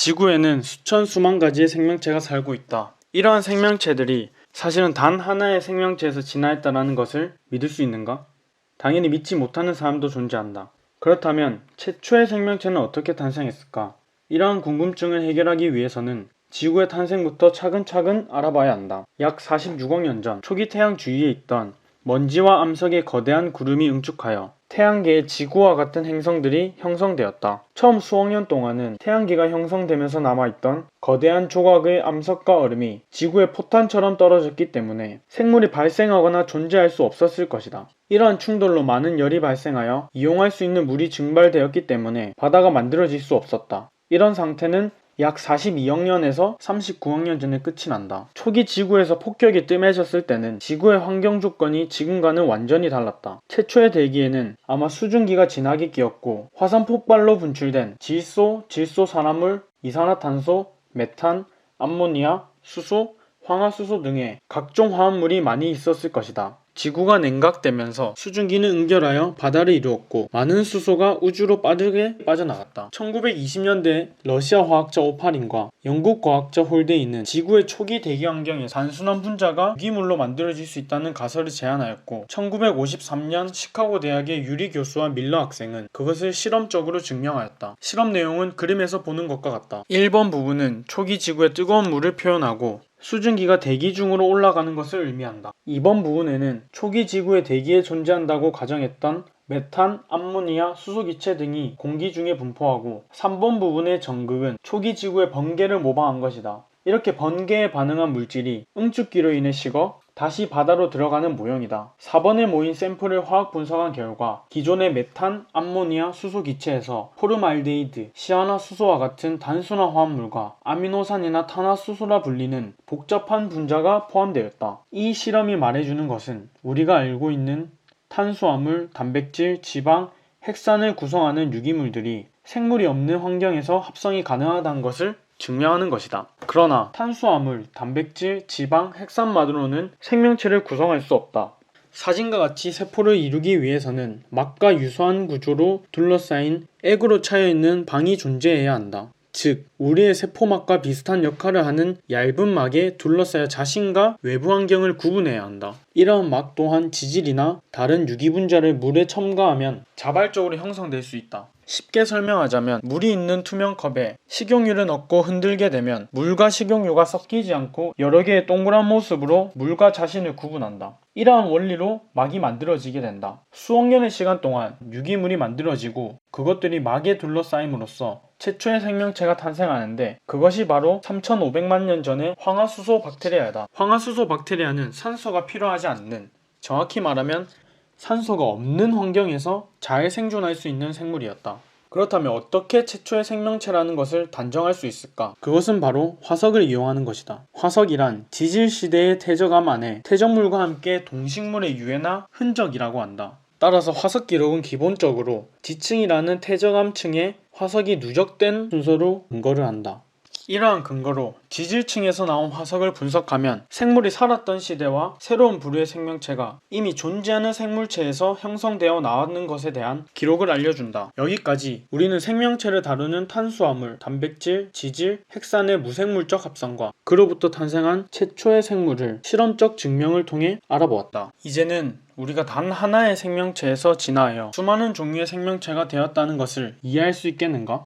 지구에는 수천 수만 가지의 생명체가 살고 있다. 이러한 생명체들이 사실은 단 하나의 생명체에서 진화했다라는 것을 믿을 수 있는가? 당연히 믿지 못하는 사람도 존재한다. 그렇다면 최초의 생명체는 어떻게 탄생했을까? 이러한 궁금증을 해결하기 위해서는 지구의 탄생부터 차근차근 알아봐야 한다. 약 46억 년 전 초기 태양 주위에 있던 먼지와 암석의 거대한 구름이 응축하여 태양계의 지구와 같은 행성들이 형성되었다. 처음 수억 년 동안은 태양계가 형성되면서 남아있던 거대한 조각의 암석과 얼음이 지구의 포탄처럼 떨어졌기 때문에 생물이 발생하거나 존재할 수 없었을 것이다. 이러한 충돌로 많은 열이 발생하여 이용할 수 있는 물이 증발되었기 때문에 바다가 만들어질 수 없었다. 이런 상태는 약 42억 년에서 39억 년 전에 끝이 난다. 초기 지구에서 폭격이 뜸해졌을 때는 지구의 환경 조건이 지금과는 완전히 달랐다. 최초의 대기에는 아마 수증기가 진하게 끼었고 화산 폭발로 분출된 질소, 질소산화물, 이산화탄소, 메탄, 암모니아, 수소, 황화수소 등의 각종 화합물이 많이 있었을 것이다. 지구가 냉각되면서 수증기는 응결하여 바다를 이루었고 많은 수소가 우주로 빠르게 빠져나갔다. 1920년대 러시아 화학자 오파린과 영국 과학자 홀데이는 지구의 초기 대기 환경에서 단순한 분자가 유기물로 만들어질 수 있다는 가설을 제안하였고 1953년 시카고 대학의 유리 교수와 밀러 학생은 그것을 실험적으로 증명하였다. 실험 내용은 그림에서 보는 것과 같다. 1번 부분은 초기 지구의 뜨거운 물을 표현하고 수증기가 대기 중으로 올라가는 것을 의미한다. 2번 부분에는 초기 지구의 대기에 존재한다고 가정했던 메탄, 암모니아, 수소기체 등이 공기 중에 분포하고 3번 부분의 정극은 초기 지구의 번개를 모방한 것이다. 이렇게 번개에 반응한 물질이 응축기로 인해 식어 다시 바다로 들어가는 모형이다. 4번에 모인 샘플을 화학 분석한 결과 기존의 메탄, 암모니아, 수소 기체에서 포름알데히드, 시아나수소와 같은 단순화 화합물과 아미노산이나 탄화수소라 불리는 복잡한 분자가 포함되었다. 이 실험이 말해주는 것은 우리가 알고 있는 탄수화물, 단백질, 지방, 핵산을 구성하는 유기물들이 생물이 없는 환경에서 합성이 가능하다는 것을 증명하는 것이다. 그러나 탄수화물, 단백질, 지방, 핵산만으로는 생명체를 구성할 수 없다. 사진과 같이 세포를 이루기 위해서는 막과 유사한 구조로 둘러싸인 액으로 차여있는 방이 존재해야 한다. 즉, 우리의 세포막과 비슷한 역할을 하는 얇은 막에 둘러싸여 자신과 외부 환경을 구분해야 한다. 이러한 막 또한 지질이나 다른 유기분자를 물에 첨가하면 자발적으로 형성될 수 있다. 쉽게 설명하자면 물이 있는 투명 컵에 식용유를 넣고 흔들게 되면 물과 식용유가 섞이지 않고 여러 개의 동그란 모습으로 물과 자신을 구분한다. 이러한 원리로 막이 만들어지게 된다. 수억 년의 시간 동안 유기물이 만들어지고 그것들이 막에 둘러싸임으로써 최초의 생명체가 탄생하는데 그것이 바로 3500만 년 전의 황화수소 박테리아다. 황화수소 박테리아는 산소가 필요하지 않는, 정확히 말하면 산소가 없는 환경에서 잘 생존할 수 있는 생물이었다. 그렇다면 어떻게 최초의 생명체라는 것을 단정할 수 있을까? 그것은 바로 화석을 이용하는 것이다. 화석이란 지질시대의 퇴적암 안에 퇴적물과 함께 동식물의 유해나 흔적이라고 한다. 따라서 화석 기록은 기본적으로 지층이라는 퇴적암층에 화석이 누적된 순서로 근거를 한다. 이러한 근거로 지질층에서 나온 화석을 분석하면 생물이 살았던 시대와 새로운 부류의 생명체가 이미 존재하는 생물체에서 형성되어 나왔는 것에 대한 기록을 알려준다. 여기까지 우리는 생명체를 다루는 탄수화물, 단백질, 지질, 핵산의 무생물적 합성과 그로부터 탄생한 최초의 생물을 실험적 증명을 통해 알아보았다. 이제는 우리가 단 하나의 생명체에서 진화하여 수많은 종류의 생명체가 되었다는 것을 이해할 수 있겠는가?